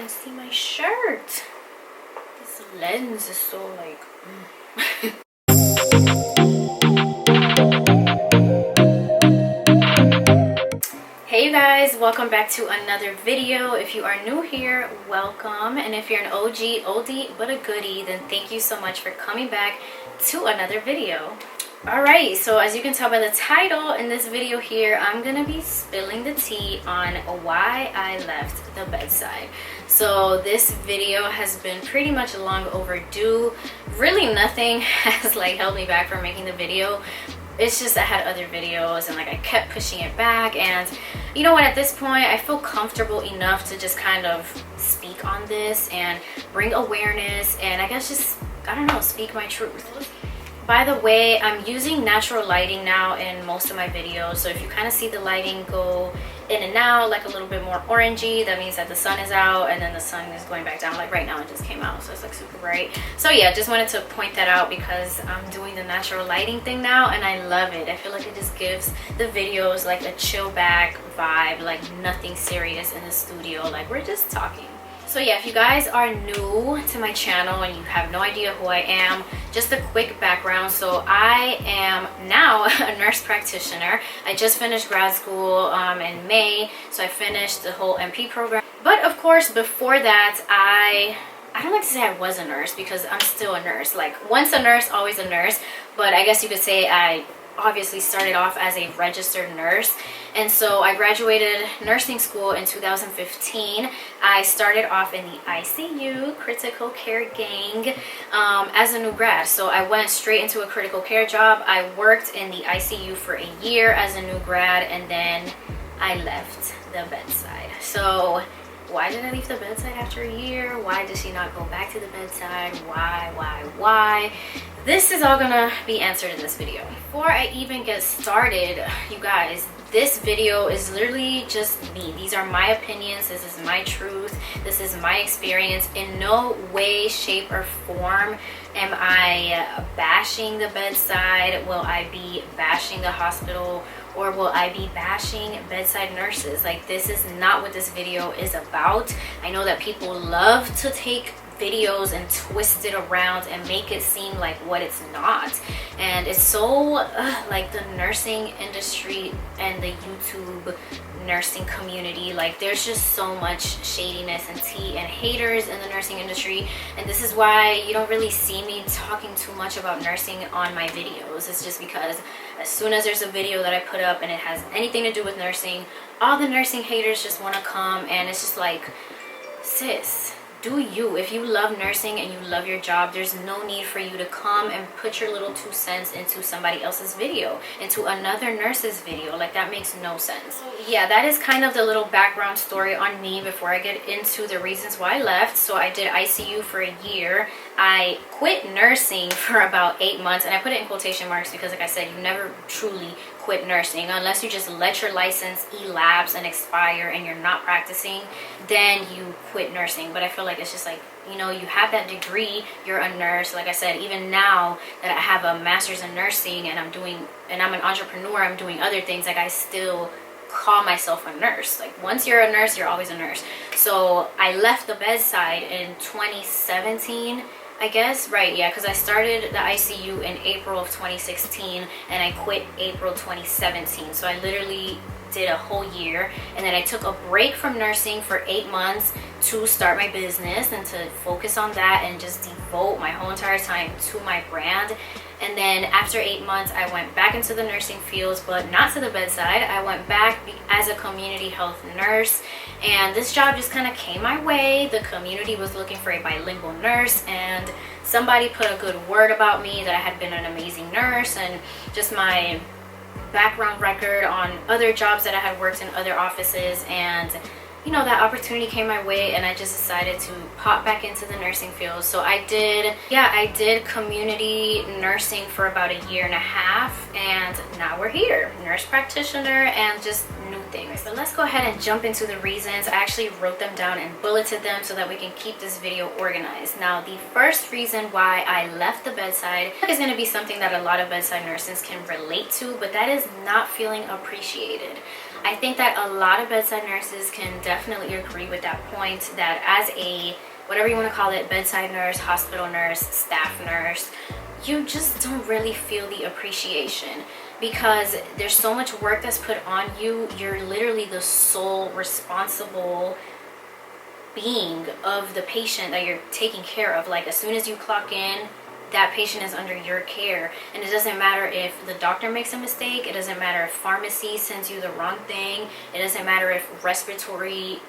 even see my shirt. This lens is so like Hey guys, welcome back to another video. If you are new here, welcome, and if you're an oldie but a goodie, then thank you so much for coming back to another video. Alright, so as you can tell by the title, in this video here, I'm gonna be spilling the tea on why I left the bedside. So this video has been pretty much long overdue. Really nothing has like held me back from making the video. It's just I had other videos and like I kept pushing it back, and you know what, at this point I feel comfortable enough to just kind of speak on this and bring awareness, and I guess just, I don't know, speak my truth. By the way, I'm using natural lighting now in most of my videos, so if you kind of see the lighting go in and out, like a little bit more orangey, that means that the sun is out and then the sun is going back down. Like right now it just came out, so it's like super bright. So yeah, just wanted to point that out because I'm doing the natural lighting thing now and I love it. I feel like it just gives the videos like a chill back vibe, like nothing serious in the studio, like we're just talking. So yeah, if you guys are new to my channel and you have no idea who I am, just a quick background. So I am now a nurse practitioner. I just finished grad school in May, so I finished the whole MP program. But of course, before that, I don't like to say I was a nurse because I'm still a nurse. Like once a nurse, always a nurse. But I guess you could say I obviously started off as a registered nurse, and so I graduated nursing school in 2015. I started off in the ICU, critical care gang, as a new grad. So I went straight into a critical care job. I worked in the ICU for a year as a new grad, and then I left the bedside. So why did I leave the bedside after a year? Why did she not go back to the bedside? Why? This is all gonna be answered in this video. Before I even get started, you guys, this video is literally just me. These are my opinions. This is my truth. This is my experience. In no way, shape, or form am I bashing the bedside. Will I be bashing the hospital? Or will I be bashing bedside nurses? Like, this is not what this video is about. I know that people love to take videos and twist it around and make it seem like what it's not, and it's so like the nursing industry and the YouTube nursing community, like there's just so much shadiness and tea and haters in the nursing industry, and this is why you don't really see me talking too much about nursing on my videos. It's just because as soon as there's a video that I put up and it has anything to do with nursing, all the nursing haters just want to come, and it's just like, sis, do you. If you love nursing and you love your job, there's no need for you to come and put your little 2 cents into somebody else's video, into another nurse's video. Like, that makes no sense. Yeah, that is kind of the little background story on me before I get into the reasons why I left. So I did ICU for a year. I quit nursing for about 8 months, and I put it in quotation marks because, like I said, you never truly quit nursing unless you just let your license elapse and expire and you're not practicing, then you quit nursing. But I feel like it's just like, you know, you have that degree, you're a nurse. Like I said, even now that I have a master's in nursing and I'm an entrepreneur, I'm doing other things, like I still call myself a nurse. Like once you're a nurse, you're always a nurse. So I left the bedside in 2017, I guess, right? Yeah, because I started the ICU in April of 2016 and I quit April 2017. So I literally did a whole year, and then I took a break from nursing for 8 months to start my business and to focus on that and just devote my whole entire time to my brand. And then after 8 months, I went back into the nursing fields, but not to the bedside. I went back as a community health nurse, and this job just kind of came my way. The community was looking for a bilingual nurse, and somebody put a good word about me that I had been an amazing nurse, and just my background record on other jobs that I had worked in other offices, and you know, that opportunity came my way, and I just decided to pop back into the nursing field. So I did community nursing for about a year and a half, and now we're here, nurse practitioner and just new things. So let's go ahead and jump into the reasons. I actually wrote them down and bulleted them so that we can keep this video organized. Now, the first reason why I left the bedside is going to be something that a lot of bedside nurses can relate to, but that is not feeling appreciated. I think that a lot of bedside nurses can definitely agree with that point, that as a, whatever you want to call it, bedside nurse, hospital nurse, staff nurse, you just don't really feel the appreciation, because there's so much work that's put on you. You're literally the sole responsible being of the patient that you're taking care of. Like, as soon as you clock in, that patient is under your care, and it doesn't matter if the doctor makes a mistake, it doesn't matter if pharmacy sends you the wrong thing, it doesn't matter if the respiratory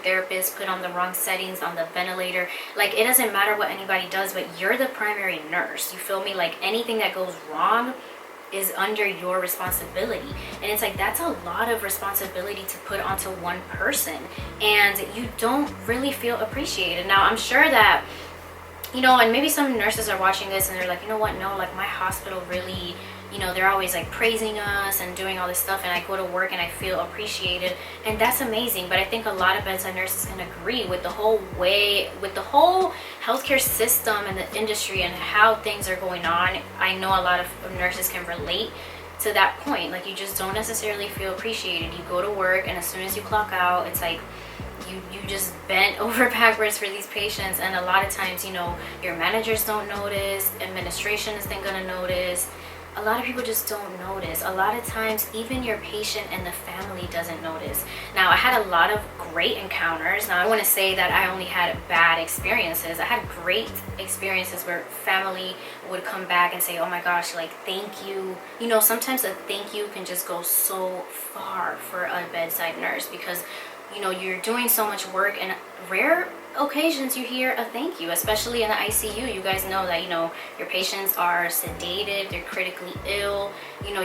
therapist put on the wrong settings on the ventilator. Like, it doesn't matter what anybody does, but you're the primary nurse, you feel me? Like, anything that goes wrong is under your responsibility. And it's like, that's a lot of responsibility to put onto one person, and you don't really feel appreciated. Now, I'm sure that, you know, and maybe some nurses are watching this and they're like, you know what, no, like, my hospital really, you know, they're always like praising us and doing all this stuff, and I go to work and I feel appreciated, and that's amazing. But I think a lot of bedside nurses can agree with the whole healthcare system and the industry and how things are going on. I know a lot of nurses can relate to that point. Like, you just don't necessarily feel appreciated. You go to work, and as soon as you clock out, it's like you just bent over backwards for these patients, and a lot of times, you know, your managers don't notice, administration isn't gonna notice, a lot of people just don't notice. A lot of times even your patient and the family doesn't notice. Now, I had a lot of great encounters. Now, I want to say that I only had bad experiences. I had great experiences where family would come back and say, oh my gosh, like, thank you. You know, sometimes a thank you can just go so far for a bedside nurse, because, you know, you're doing so much work, and rare occasions you hear a thank you, especially in the ICU. You guys know that, you know, your patients are sedated, they're critically ill, you know,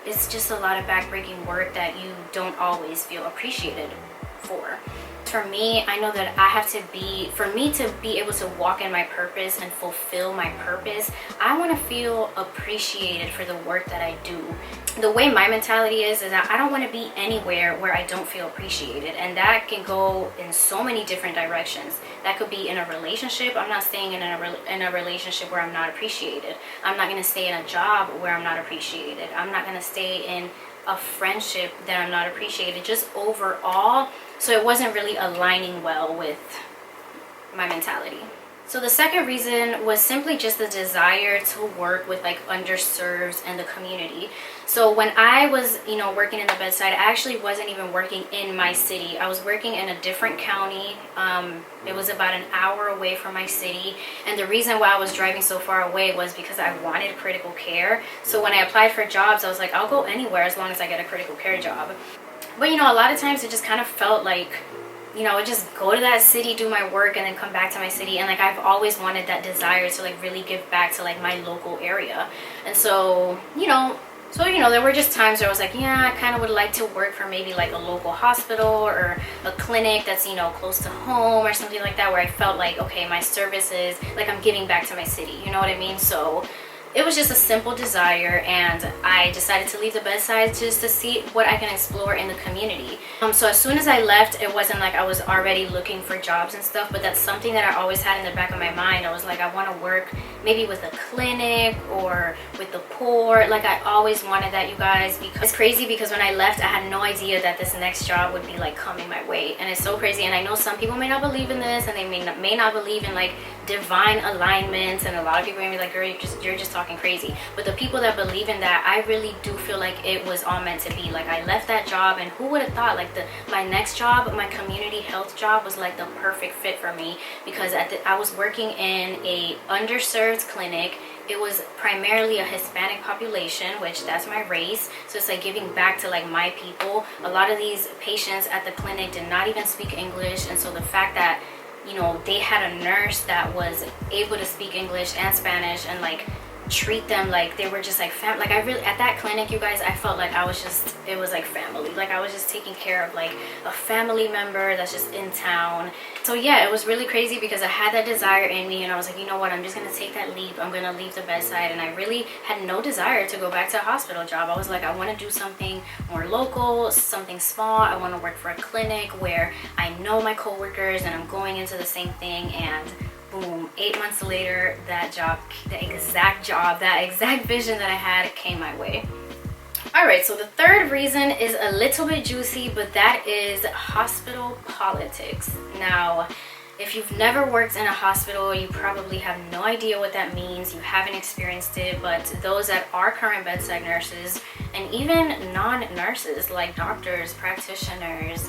it's just a lot of backbreaking work that you don't always feel appreciated for. For me, I know that for me to be able to walk in my purpose and fulfill my purpose, I want to feel appreciated for the work that I do. The way my mentality is that I don't want to be anywhere where I don't feel appreciated, and that can go in so many different directions. That could be in a relationship. I'm not staying in a relationship where I'm not appreciated. I'm not going to stay in a job where I'm not appreciated. I'm not going to stay in a friendship that I'm not appreciated, just overall. So it wasn't really aligning well with my mentality. So the second reason was simply just the desire to work with like underserved and the community. So when I was, you know, working in the bedside, I actually wasn't even working in my city. I was working in a different county. It was about an hour away from my city. And the reason why I was driving so far away was because I wanted critical care. So when I applied for jobs, I was like, I'll go anywhere as long as I get a critical care job. But, you know, a lot of times it just kind of felt like, you know, I would just go to that city, do my work, and then come back to my city. And like, I've always wanted that desire to like really give back to like my local area. And so, you know, there were just times where I was like, yeah, I kind of would like to work for maybe like a local hospital or a clinic that's, you know, close to home or something like that, where I felt like, okay, my services, like, I'm giving back to my city, you know what I mean? So it was just a simple desire, and I decided to leave the bedside just to see what I can explore in the community. So as soon as I left, it wasn't like I was already looking for jobs and stuff, but that's something that I always had in the back of my mind. I was like, I want to work maybe with a clinic or with the poor. Like, I always wanted that, you guys, because it's crazy, because when I left, I had no idea that this next job would be like coming my way. And it's so crazy. And I know some people may not believe in this, and they may not believe in like divine alignments, and a lot of people may be like, girl, you're just talking crazy. But the people that believe in that, I really do feel like it was all meant to be. Like, I left that job, and who would have thought, like, my next job, my community health job, was like the perfect fit for me, because I was working in a underserved clinic. It was primarily a Hispanic population, which that's my race. So it's like giving back to like my people. A lot of these patients at the clinic did not even speak English, and so the fact that, you know, they had a nurse that was able to speak English and Spanish and like treat them like they were just like family. Like, I really, at that clinic, you guys, I felt like it was like family. Like, I was just taking care of like a family member that's just in town. So yeah, it was really crazy, because I had that desire in me, and I was like, you know what, I'm just gonna take that leap. I'm gonna leave the bedside. And I really had no desire to go back to a hospital job. I was like, I want to do something more local, something small. I want to work for a clinic where I know my coworkers and I'm going into the same thing. And boom, 8 months later, that exact vision that I had came my way. All right, so the third reason is a little bit juicy, but that is hospital politics. Now, if you've never worked in a hospital, you probably have no idea what that means. You haven't experienced it, but those that are current bedside nurses and even non-nurses like doctors, practitioners,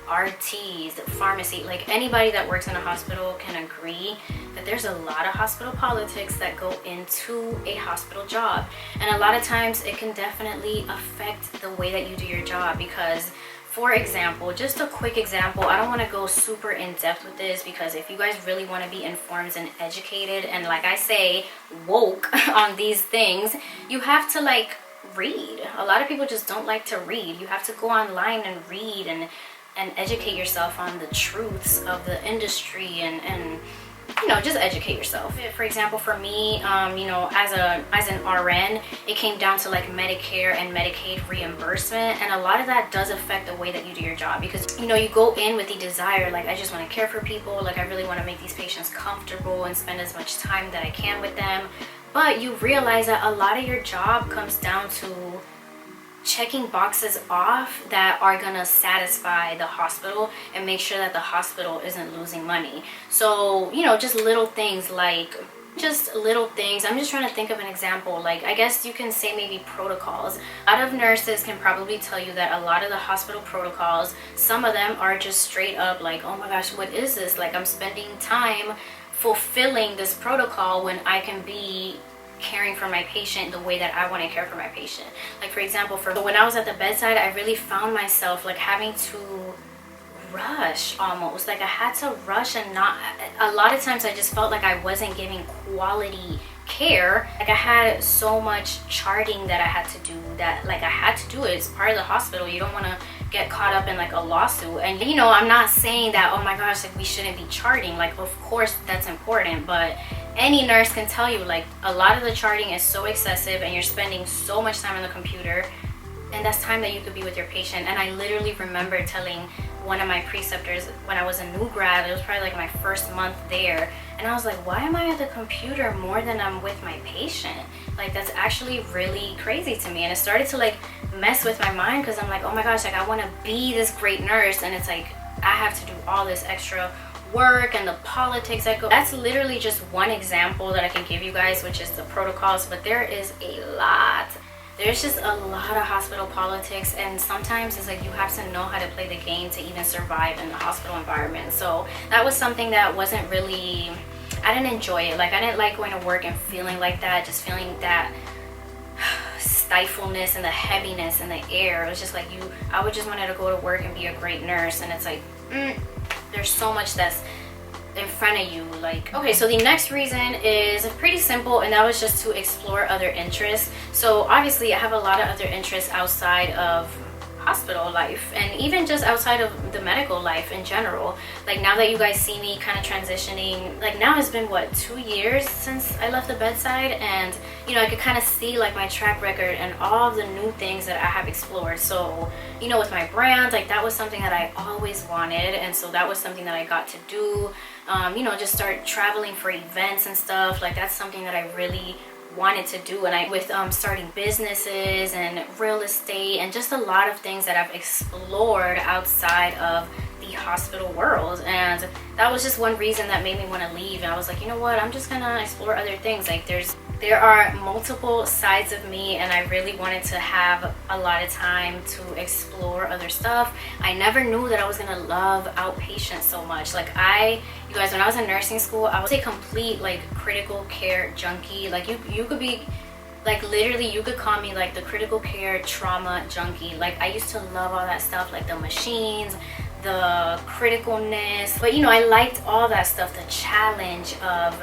RTs, pharmacy, like anybody that works in a hospital can agree that there's a lot of hospital politics that go into a hospital job. And a lot of times it can definitely affect the way that you do your job because, for example, just a quick example, I don't want to go super in depth with this because if you guys really want to be informed and educated and, like I say, woke on these things, you have to like read. A lot of people just don't like to read. You have to go online and read and educate yourself on the truths of the industry and you know, just educate yourself. For example, for me, you know, as an RN, it came down to like Medicare and Medicaid reimbursement, and a lot of that does affect the way that you do your job because, you know, you go in with the desire, like, I just want to care for people, like, I really want to make these patients comfortable and spend as much time that I can with them, but you realize that a lot of your job comes down to checking boxes off that are gonna satisfy the hospital and make sure that the hospital isn't losing money. So, you know, just little things like I'm just trying to think of an example. Like, I guess you can say maybe protocols. A lot of nurses can probably tell you that a lot of the hospital protocols, some of them are just straight up like, oh my gosh, what is this? Like, I'm spending time fulfilling this protocol when I can be caring for my patient the way that I want to care for my patient. Like, for example, when I was at the bedside, I really found myself like having to rush almost. Like, I had to rush and not, a lot of times I just felt like I wasn't giving quality care. Like, I had so much charting that I had to do that, like, I had to do it. It's part of the hospital. You don't want to get caught up in like a lawsuit. And, you know, I'm not saying that, oh my gosh, like, we shouldn't be charting. Like, of course that's important, but any nurse can tell you, like, a lot of the charting is so excessive and you're spending so much time on the computer, and that's time that you could be with your patient. And I literally remember telling one of my preceptors when I was a new grad, it was probably like my first month there, and I was like, why am I at the computer more than I'm with my patient? Like, that's actually really crazy to me. And it started to like mess with my mind because I'm like, oh my gosh, like, I want to be this great nurse, and it's like I have to do all this extra work and the politics that go. That's literally just one example that I can give you guys, which is the protocols, but there is a lot. There's just a lot of hospital politics, and sometimes it's like you have to know how to play the game to even survive in the hospital environment. So that was something that wasn't really, I didn't enjoy it. Like, I didn't like going to work and feeling like that, just feeling that stifleness and the heaviness in the air. It was just like I would just wanted to go to work and be a great nurse, and it's like, there's so much that's in front of you. Like, okay, so the next reason is pretty simple, and that was just to explore other interests. So obviously I have a lot of other interests outside of hospital life and even just outside of the medical life in general. Like, now that you guys see me kind of transitioning, like, now it's been what, 2 years since I left the bedside, and you know, I could kind of see like my track record and all of the new things that I have explored. So, you know, with my brand, like, that was something that I always wanted, and so that was something that I got to do. You know, just start traveling for events and stuff. Like, that's something that I really wanted to do. And with starting businesses and real estate and just a lot of things that I've explored outside of the hospital world, and that was just one reason that made me want to leave. And I was like, you know what, I'm just gonna explore other things. Like, there are multiple sides of me, and I really wanted to have a lot of time to explore other stuff. I never knew that I was gonna love outpatient so much. Like, you guys, when I was in nursing school, I was a complete like critical care junkie. Like, you could be like, literally you could call me like the critical care trauma junkie. Like, I used to love all that stuff, like the machines, the criticalness. But you know, I liked all that stuff, the challenge of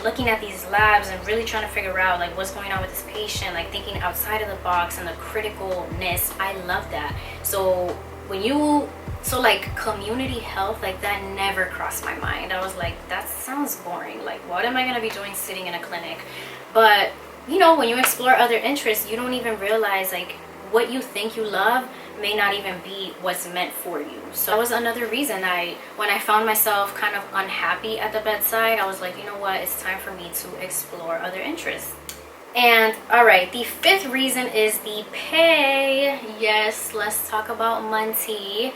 looking at these labs and really trying to figure out like what's going on with this patient, like thinking outside of the box and the criticalness. I love that. So like community health, like, that never crossed my mind. I was like, that sounds boring. Like, what am I going to be doing sitting in a clinic? But you know, when you explore other interests, you don't even realize like what you think you love may not even be what's meant for you. So that was another reason when I found myself kind of unhappy at the bedside, I was like, you know what, it's time for me to explore other interests. And all right, the fifth reason is the pay. Yes, let's talk about money.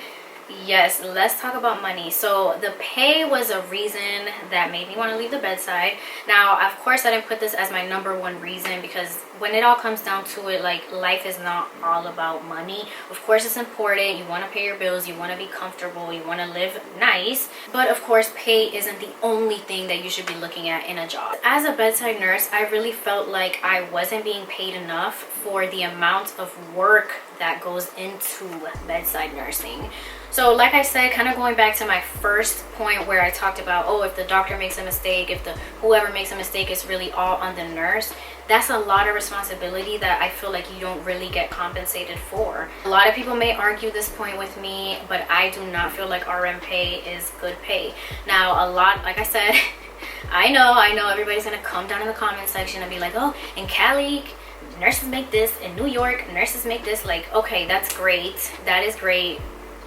Yes, let's talk about money. So the pay was a reason that made me want to leave the bedside. Now, of course, I didn't put this as my number one reason, because when it all comes down to it, like, life is not all about money. Of course, it's important. You want to pay your bills. You want to be comfortable. You want to live nice. But of course, pay isn't the only thing that you should be looking at in a job. As a bedside nurse, I really felt like I wasn't being paid enough for the amount of work that goes into bedside nursing. So like I said, kind of going back to my first point where I talked about, oh, if the doctor makes a mistake, if the whoever makes a mistake, it's really all on the nurse. That's a lot of responsibility that I feel like you don't really get compensated for. A lot of people may argue this point with me, but I do not feel like RM pay is good pay. Now, a lot, like I said, I know everybody's gonna come down in the comment section and be like, oh, in Cali, nurses make this. In New York, nurses make this. Like, okay, that's great. That is great.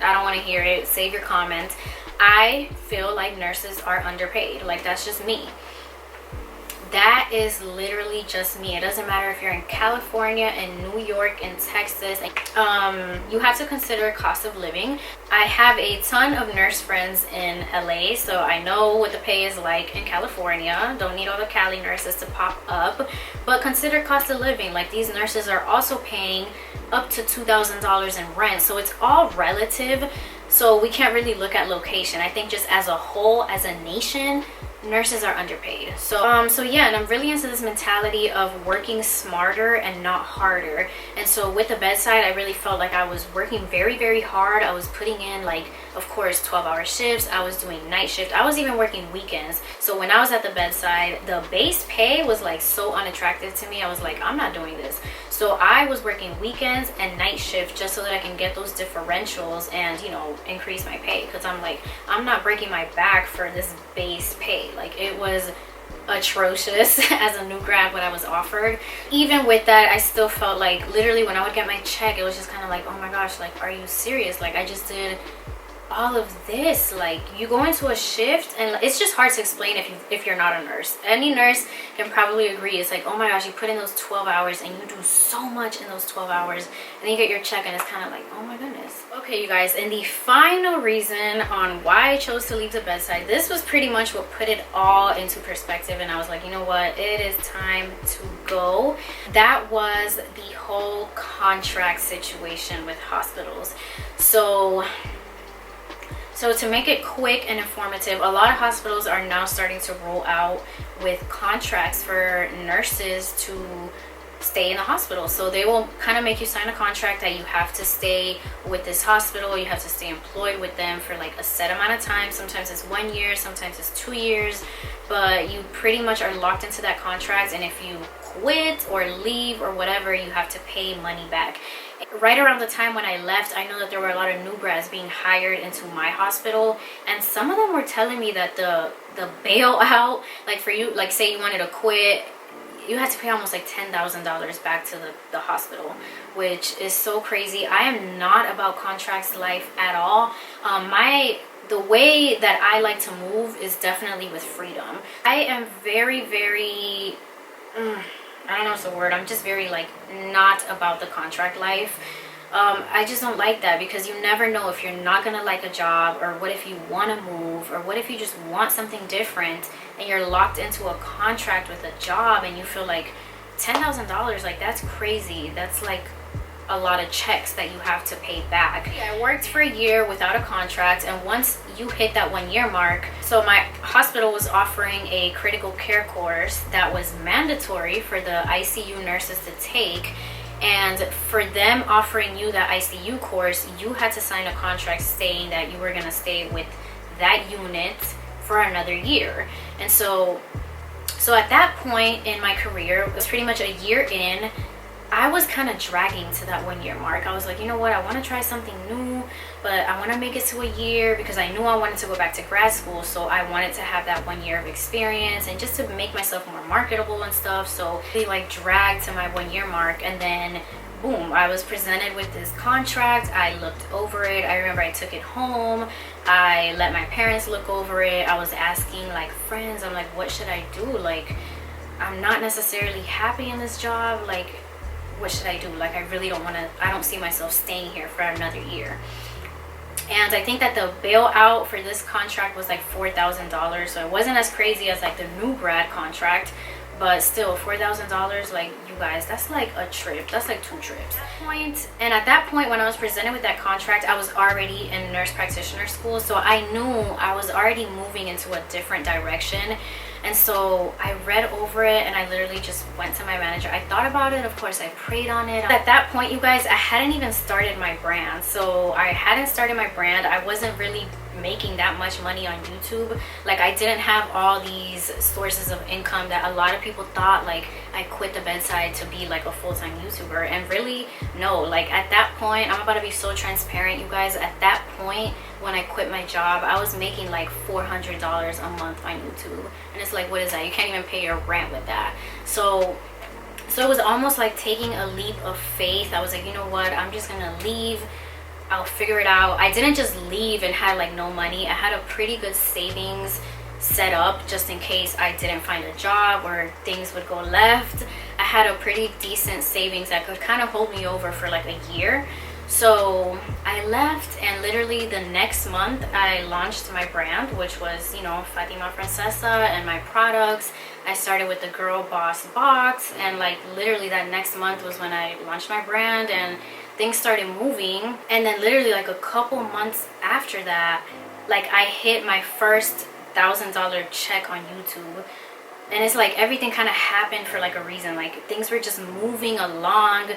I don't want to hear it. Save your comments. I feel like nurses are underpaid. Like, that's just me. That is literally just me. It doesn't matter if you're in California, in New York, in Texas. You have to consider cost of living. I have a ton of nurse friends in LA, so I know what the pay is like in California. Don't need all the Cali nurses to pop up, but consider cost of living. Like, these nurses are also paying up to $2,000 in rent, so it's all relative. So we can't really look at location. I think just as a whole, as a nation, nurses are underpaid. So yeah, and I'm really into this mentality of working smarter and not harder. And so with the bedside, I really felt like I was working very, very hard. I was putting in, like, of course, 12-hour shifts. I was doing night shift. I was even working weekends. So when I was at the bedside, the base pay was like so unattractive to me. I was like, I'm not doing this. So I was working weekends and night shift just so that I can get those differentials and, you know, increase my pay. Because I'm like, I'm not breaking my back for this base pay. Like, it was atrocious as a new grad what I was offered. Even with that, I still felt like, literally when I would get my check, it was just kind of like, oh my gosh, like, are you serious? Like, I just did all of this. Like, you go into a shift, and it's just hard to explain if you're not a nurse. Any nurse can probably agree. It's like, oh my gosh, you put in those 12 hours and you do so much in those 12 hours, and then you get your check and it's kind of like, oh my goodness. Okay, you guys, and the final reason on why I chose to leave the bedside, this was pretty much what put it all into perspective, and I was like, you know what, it is time to go. That was the whole contract situation with hospitals. So to make it quick and informative, a lot of hospitals are now starting to roll out with contracts for nurses to stay in the hospital. So they will kind of make you sign a contract that you have to stay with this hospital, you have to stay employed with them for like a set amount of time. Sometimes it's 1 year, sometimes it's 2 years, but you pretty much are locked into that contract, and if you quit or leave or whatever, you have to pay money back. Right around the time when I left, I know that there were a lot of new grads being hired into my hospital, and some of them were telling me that the bailout, like, for you, like, say you wanted to quit, you had to pay almost like $10,000 back to the hospital, which is so crazy. I am not about contracts life at all. The way that I like to move is definitely with freedom. I am very, very I don't know what's the word. I'm just very, like, not about the contract life. I just don't like that, because you never know if you're not gonna like a job, or what if you want to move, or what if you just want something different and you're locked into a contract with a job and you feel like $10,000, like, that's crazy. That's like a lot of checks that you have to pay back. Yeah, I worked for a year without a contract, and once you hit that 1 year mark, so my hospital was offering a critical care course that was mandatory for the ICU nurses to take, and for them offering you that ICU course, you had to sign a contract saying that you were going to stay with that unit for another year. And so at that point in my career, it was pretty much a year in, I was kind of dragging to that 1 year mark. I was like, you know what, I want to try something new, but I want to make it to a year, because I knew I wanted to go back to grad school, so I wanted to have that 1 year of experience and just to make myself more marketable and stuff. So they, like, dragged to my 1 year mark, and then boom, I was presented with this contract. I looked over it. I remember I took it home. I let my parents look over it. I was asking, like, friends, I'm like, what should I do? Like, I'm not necessarily happy in this job. Like, what should I do? Like, I really don't want to, I don't see myself staying here for another year. And I think that the bailout for this contract was like $4,000. So it wasn't as crazy as like the new grad contract, but still $4,000, like, you guys, that's like a trip. That's like 2 trips. And at that point, when I was presented with that contract, I was already in nurse practitioner school. So I knew I was already moving into a different direction. And so I read over it and I literally just went to my manager. I thought about it, of course, I prayed on it. At that point, you guys, I hadn't even started my brand. So I hadn't started my brand. I wasn't really making that much money on YouTube. Like, I didn't have all these sources of income that a lot of people thought. Like, I quit the Bedside to be like a full-time YouTuber, and really no. Like, at that point, I'm about to be so transparent, you guys. At that point, when I quit my job, I was making like $400 a month on YouTube, and it's like, what is that? You can't even pay your rent with that. So it was almost like taking a leap of faith. I was like, you know what, I'm just gonna leave, I'll figure it out. I didn't just leave and had like no money. I had a pretty good savings set up just in case I didn't find a job or things would go left. I had a pretty decent savings that could kind of hold me over for like a year. So I left, and literally the next month I launched my brand, which was, you know, Fatima Francesa and my products. I started with the Girl Boss box, and like literally that next month was when I launched my brand and things started moving. And then literally like a couple months after that, like I hit my first $1,000 check on YouTube. And it's like everything kind of happened for like a reason. Like, things were just moving along.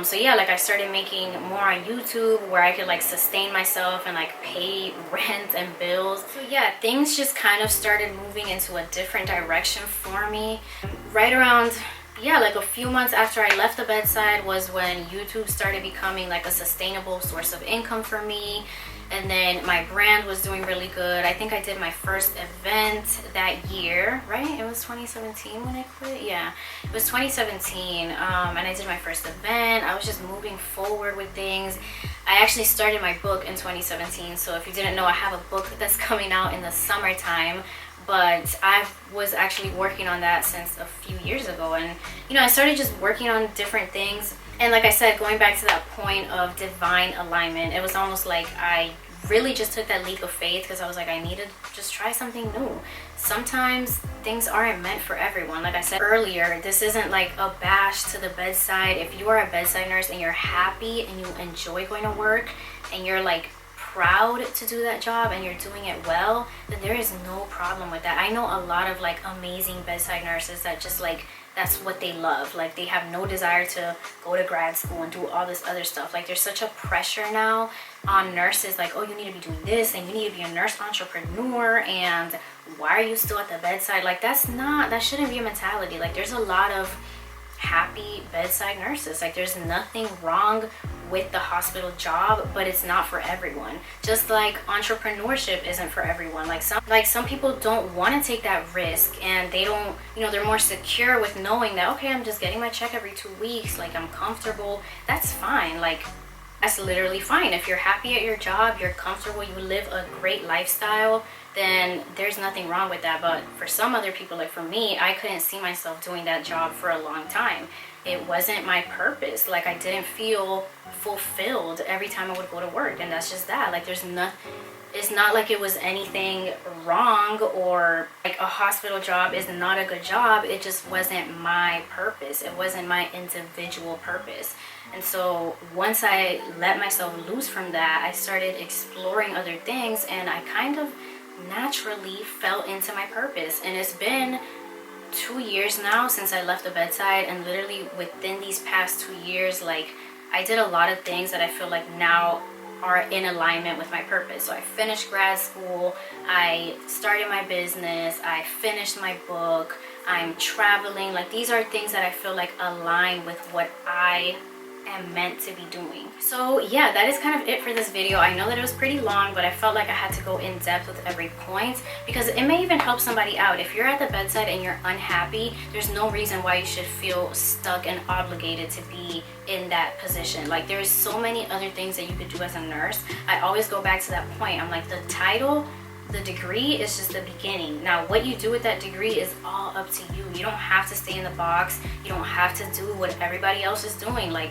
So yeah, like I started making more on YouTube where I could like sustain myself and like pay rent and bills. So yeah, things just kind of started moving into a different direction for me. Right around, yeah, like a few months after I left the Bedside was when YouTube started becoming like a sustainable source of income for me. And then my brand was doing really good. I think I did my first event that year, right? It was 2017 when I quit. Yeah, it was 2017. And I did my first event. I was just moving forward with things. I actually started my book in 2017. So if you didn't know, I have a book that's coming out in the summertime. But I was actually working on that since a few years ago. And, you know, I started just working on different things. And like I said, going back to that point of divine alignment, it was almost like I really just took that leap of faith because I was like, I need to just try something new. Sometimes things aren't meant for everyone. Like I said earlier, this isn't like a bash to the Bedside. If you are a bedside nurse and you're happy and you enjoy going to work and you're like proud to do that job and you're doing it well, then there is no problem with that. I know a lot of like amazing bedside nurses that just like, that's what they love. Like, they have no desire to go to grad school and do all this other stuff. Like, there's such a pressure now on nurses, like, oh, you need to be doing this and you need to be a nurse entrepreneur, and why are you still at the bedside? Like, that shouldn't be a mentality. Like, there's a lot of happy bedside nurses. Like, there's nothing wrong with the hospital job, but it's not for everyone. Just like entrepreneurship isn't for everyone. Like some people don't want to take that risk, and they don't, you know, they're more secure with knowing that, okay, I'm just getting my check every 2 weeks, like I'm comfortable. That's fine. Like, that's literally fine. If you're happy at your job, you're comfortable, you live a great lifestyle, then there's nothing wrong with that. But for some other people, like for me, I couldn't see myself doing that job for a long time. It wasn't my purpose. Like, I didn't feel fulfilled every time I would go to work, and that's just that. Like, it's not like it was anything wrong, or like a hospital job is not a good job. It just wasn't my purpose. It wasn't my individual purpose. And so once I let myself loose from that, I started exploring other things, and I kind of naturally fell into my purpose. And it's been 2 years now since I left the Bedside, and literally within these past 2 years, like, I did a lot of things that I feel like now are in alignment with my purpose. So I finished grad school, I started my business, I finished my book, I'm traveling. Like, these are things that I feel like align with what I am meant to be doing. So yeah, that is kind of it for this video. I know that it was pretty long, but I felt like I had to go in depth with every point, because it may even help somebody out. If you're at the Bedside and you're unhappy, there's no reason why you should feel stuck and obligated to be in that position. Like, there's so many other things that you could do as a nurse. I always go back to that point. I'm like, the title the degree is just the beginning. Now what you do with that degree is all up to you. You don't have to stay in the box. You don't have to do what everybody else is doing, like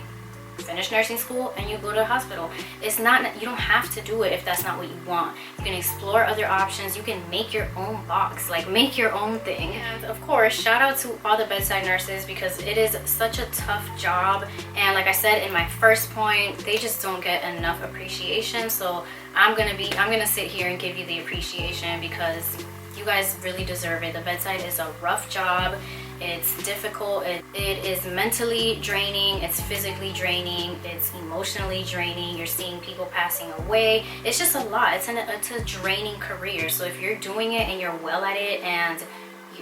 finish nursing school and you go to the hospital. It's not, you don't have to do it if that's not what you want. You can explore other options. You can make your own box, like make your own thing. And of course, shout out to all the bedside nurses, because it is such a tough job, and like I said in my first point, they just don't get enough appreciation. So I'm gonna sit here and give you the appreciation, because you guys really deserve it. The bedside is a rough job. It's difficult. It is mentally draining. It's physically draining. It's emotionally draining. You're seeing people passing away. It's just a lot. It's a draining career. So if you're doing it and you're well at it and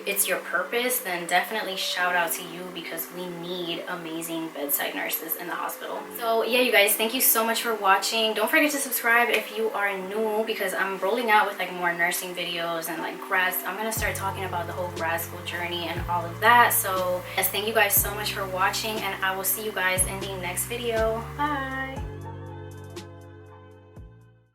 it's your purpose, then definitely shout out to you, because we need amazing bedside nurses in the hospital. So yeah, you guys, thank you so much for watching. Don't forget to subscribe if you are new, because I'm rolling out with like more nursing videos and like I'm gonna start talking about the whole grad school journey and all of that. So yes, thank you guys so much for watching, and I will see you guys in the next video. Bye.